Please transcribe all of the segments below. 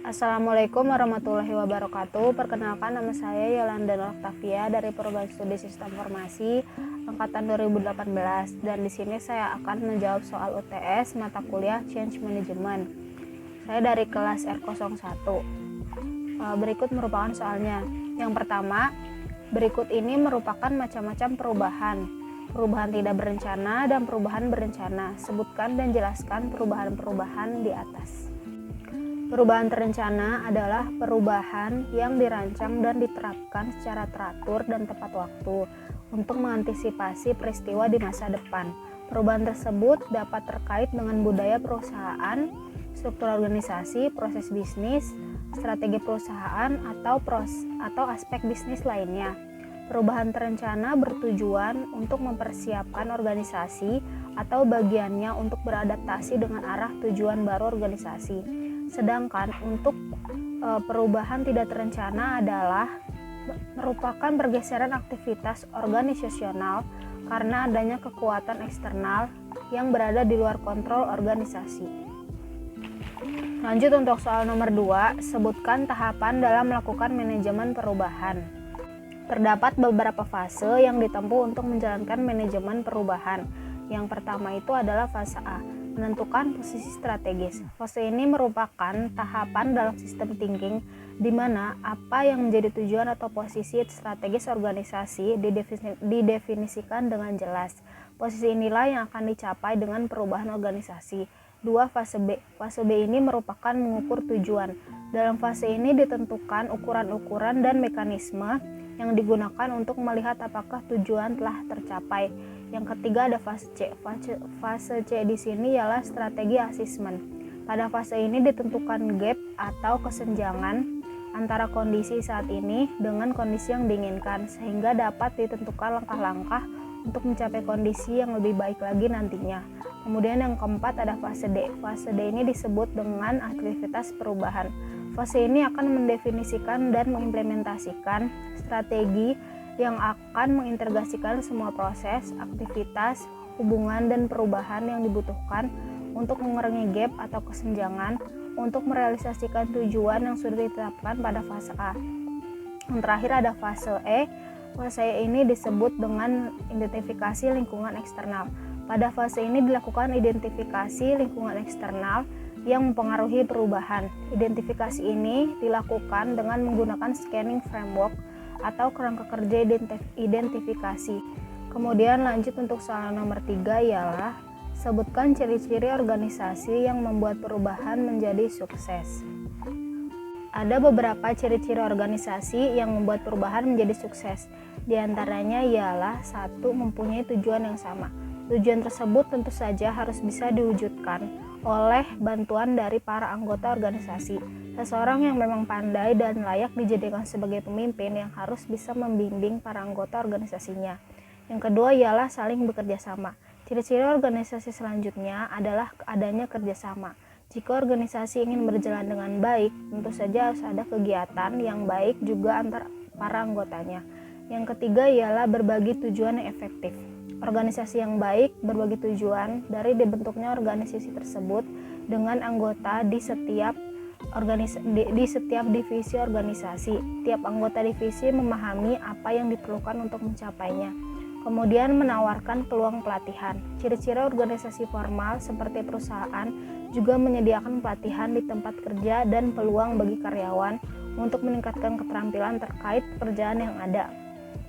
Assalamualaikum warahmatullahi wabarakatuh. Perkenalkan, nama saya Yolanda Nur Oktavia dari Program Studi Sistem Informasi angkatan 2018, dan di sini saya akan menjawab soal UTS mata kuliah Change Management. Saya dari kelas R01. Berikut merupakan soalnya. Yang pertama, berikut ini merupakan macam-macam perubahan. Perubahan tidak berencana dan perubahan berencana. Sebutkan dan jelaskan perubahan-perubahan di atas. Perubahan terencana adalah perubahan yang dirancang dan diterapkan secara teratur dan tepat waktu untuk mengantisipasi peristiwa di masa depan. Perubahan tersebut dapat terkait dengan budaya perusahaan, struktur organisasi, proses bisnis, strategi perusahaan, atau aspek bisnis lainnya. Perubahan terencana bertujuan untuk mempersiapkan organisasi atau bagiannya untuk beradaptasi dengan arah tujuan baru organisasi. Sedangkan untuk perubahan tidak terencana adalah merupakan pergeseran aktivitas organisasional karena adanya kekuatan eksternal yang berada di luar kontrol organisasi. Lanjut untuk soal nomor 2, sebutkan tahapan dalam melakukan manajemen perubahan. Terdapat beberapa fase yang ditempuh untuk menjalankan manajemen perubahan. Yang pertama itu adalah fase A, menentukan posisi strategis. Fase ini merupakan tahapan dalam sistem thinking di mana apa yang menjadi tujuan atau posisi strategis organisasi didefinisikan dengan jelas. Posisi inilah yang akan dicapai dengan perubahan organisasi. 2. Fase B. Fase B ini merupakan mengukur tujuan. Dalam fase ini ditentukan ukuran-ukuran dan mekanisme yang digunakan untuk melihat apakah tujuan telah tercapai. Yang ketiga ada fase C. Fase C di sini ialah strategi asesmen. Pada fase ini ditentukan gap atau kesenjangan antara kondisi saat ini dengan kondisi yang diinginkan, sehingga dapat ditentukan langkah-langkah untuk mencapai kondisi yang lebih baik lagi nantinya. Kemudian yang keempat ada fase D. Fase D ini disebut dengan aktivitas perubahan. Fase ini akan mendefinisikan dan mengimplementasikan strategi yang akan mengintegrasikan semua proses, aktivitas, hubungan, dan perubahan yang dibutuhkan untuk mengurangi gap atau kesenjangan untuk merealisasikan tujuan yang sudah ditetapkan pada fase A. Yang terakhir ada fase E. Fase E ini disebut dengan identifikasi lingkungan eksternal. Pada fase ini dilakukan identifikasi lingkungan eksternal yang mempengaruhi perubahan. Identifikasi ini dilakukan dengan menggunakan scanning framework atau kerangka kerja identifikasi. Kemudian lanjut untuk soal nomor 3 ialah sebutkan ciri-ciri organisasi yang membuat perubahan menjadi sukses. Ada beberapa ciri-ciri organisasi yang membuat perubahan menjadi sukses. Di antaranya ialah 1. Mempunyai tujuan yang sama. Tujuan tersebut tentu saja harus bisa diwujudkan oleh bantuan dari para anggota organisasi. Seseorang yang memang pandai dan layak dijadikan sebagai pemimpin yang harus bisa membimbing para anggota organisasinya. Yang kedua ialah saling bekerja sama. Ciri-ciri organisasi selanjutnya adalah adanya kerjasama. Jika organisasi ingin berjalan dengan baik, tentu saja harus ada kegiatan yang baik juga antar para anggotanya. Yang ketiga ialah berbagi tujuan yang efektif. Organisasi yang baik berbagi tujuan dari dibentuknya organisasi tersebut dengan anggota di setiap divisi organisasi. Tiap anggota divisi memahami apa yang diperlukan untuk mencapainya. Kemudian menawarkan peluang pelatihan. Ciri-ciri organisasi formal seperti perusahaan juga menyediakan pelatihan di tempat kerja dan peluang bagi karyawan untuk meningkatkan keterampilan terkait pekerjaan yang ada.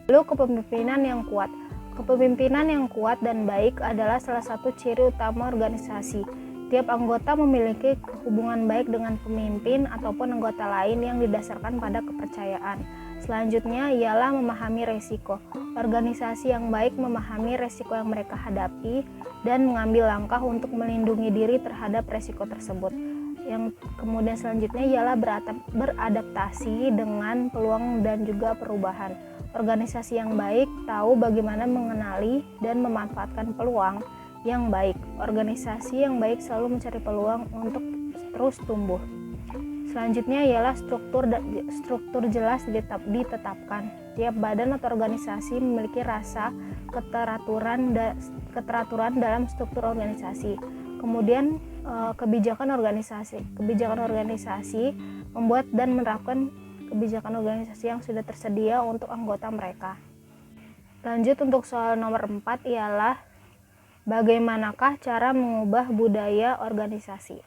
Lalu kepemimpinan yang kuat. Kepemimpinan yang kuat dan baik adalah salah satu ciri utama organisasi. Tiap anggota memiliki hubungan baik dengan pemimpin ataupun anggota lain yang didasarkan pada kepercayaan. Selanjutnya ialah memahami resiko. Organisasi yang baik memahami resiko yang mereka hadapi dan mengambil langkah untuk melindungi diri terhadap resiko tersebut. Yang kemudian selanjutnya ialah beradaptasi dengan peluang dan juga perubahan. Organisasi yang baik tahu bagaimana mengenali dan memanfaatkan peluang yang baik. Organisasi yang baik selalu mencari peluang untuk terus tumbuh. Selanjutnya ialah struktur jelas ditetapkan. Tiap badan atau organisasi memiliki rasa keteraturan dalam struktur organisasi. Kemudian kebijakan organisasi membuat dan menerapkan kebijakan organisasi yang sudah tersedia untuk anggota mereka. Lanjut untuk soal nomor 4 ialah bagaimanakah cara mengubah budaya organisasi?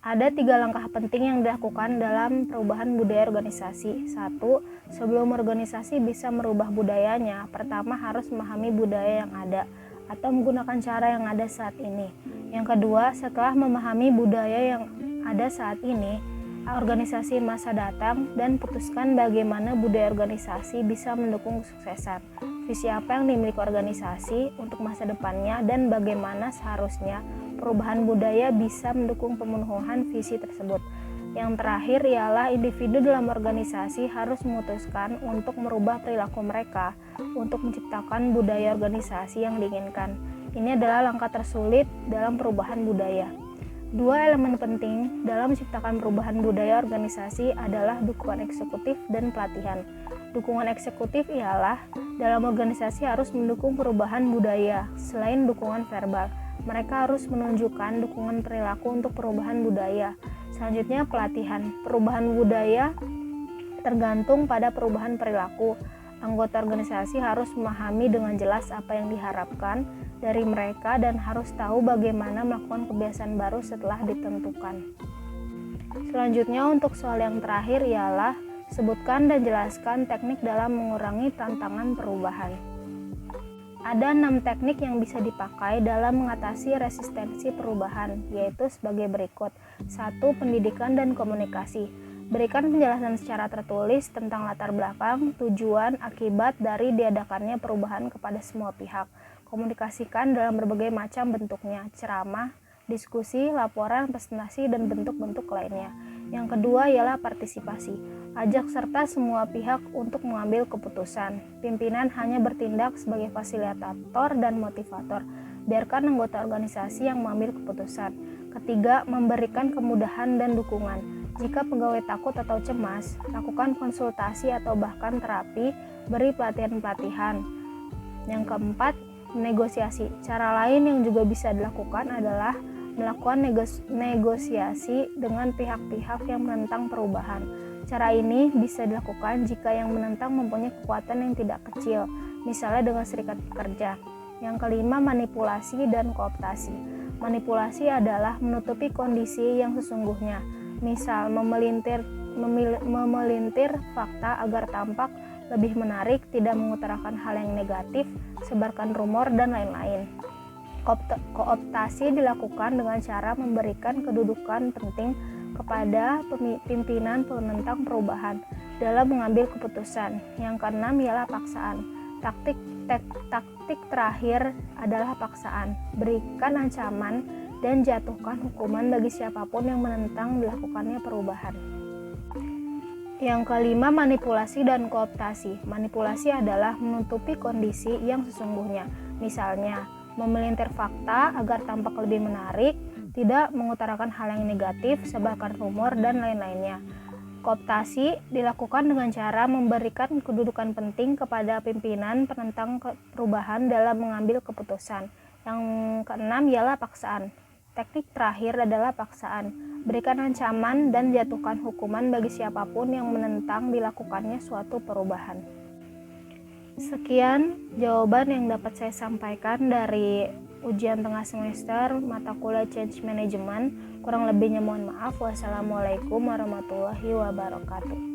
Ada 3 langkah penting yang dilakukan dalam perubahan budaya organisasi. 1. Sebelum organisasi bisa merubah budayanya, pertama harus memahami budaya yang ada atau menggunakan cara yang ada saat ini. Yang kedua, setelah memahami budaya yang ada saat ini, organisasi masa datang dan putuskan bagaimana budaya organisasi bisa mendukung kesuksesan. Visi apa yang dimiliki organisasi untuk masa depannya dan bagaimana seharusnya perubahan budaya bisa mendukung pemenuhan visi tersebut. Yang terakhir ialah individu dalam organisasi harus memutuskan untuk merubah perilaku mereka untuk menciptakan budaya organisasi yang diinginkan. Ini adalah langkah tersulit dalam perubahan budaya. 2 elemen penting dalam menciptakan perubahan budaya organisasi adalah dukungan eksekutif dan pelatihan. Dukungan eksekutif ialah dalam organisasi harus mendukung perubahan budaya. Selain dukungan verbal, mereka harus menunjukkan dukungan perilaku untuk perubahan budaya. Selanjutnya pelatihan. Perubahan budaya tergantung pada perubahan perilaku. Anggota organisasi harus memahami dengan jelas apa yang diharapkan dari mereka dan harus tahu bagaimana melakukan kebiasaan baru setelah ditentukan. Selanjutnya untuk soal yang terakhir ialah sebutkan dan jelaskan teknik dalam mengurangi tantangan perubahan. Ada 6 teknik yang bisa dipakai dalam mengatasi resistensi perubahan, yaitu sebagai berikut. 1. Pendidikan dan komunikasi. Berikan penjelasan secara tertulis tentang latar belakang, tujuan, akibat dari diadakannya perubahan kepada semua pihak. Komunikasikan dalam berbagai macam bentuknya, ceramah, diskusi, laporan, presentasi, dan bentuk-bentuk lainnya. Yang kedua ialah partisipasi. Ajak serta semua pihak untuk mengambil keputusan. Pimpinan hanya bertindak sebagai fasilitator dan motivator. Biarkan anggota organisasi yang mengambil keputusan. Ketiga, memberikan kemudahan dan dukungan. Jika pegawai takut atau cemas, lakukan konsultasi atau bahkan terapi, beri pelatihan-pelatihan. Yang keempat, negosiasi. Cara lain yang juga bisa dilakukan adalah melakukan negosiasi dengan pihak-pihak yang menentang perubahan. Cara ini bisa dilakukan jika yang menentang mempunyai kekuatan yang tidak kecil, misalnya dengan serikat pekerja. Yang kelima, manipulasi dan kooptasi. Manipulasi adalah menutupi kondisi yang sesungguhnya, misal memelintir fakta agar tampak lebih menarik, tidak mengutarakan hal yang negatif, sebarkan rumor, dan lain-lain. Kooptasi dilakukan dengan cara memberikan kedudukan penting kepada pimpinan penentang perubahan dalam mengambil keputusan. Yang keenam ialah paksaan. Taktik terakhir adalah paksaan. Berikan ancaman dan jatuhkan hukuman bagi siapapun yang menentang dilakukannya perubahan. Yang kelima, manipulasi dan kooptasi. Manipulasi adalah menutupi kondisi yang sesungguhnya. Misalnya, memelintir fakta agar tampak lebih menarik, tidak mengutarakan hal yang negatif, sebarkan rumor, dan lain-lainnya. Kooptasi dilakukan dengan cara memberikan kedudukan penting kepada pimpinan penentang perubahan dalam mengambil keputusan. Yang keenam ialah paksaan. Teknik terakhir adalah paksaan. Berikan ancaman dan jatuhkan hukuman bagi siapapun yang menentang dilakukannya suatu perubahan. Sekian jawaban yang dapat saya sampaikan dari ujian tengah semester mata kuliah Change Management. Kurang lebihnya mohon maaf. Wassalamualaikum warahmatullahi wabarakatuh.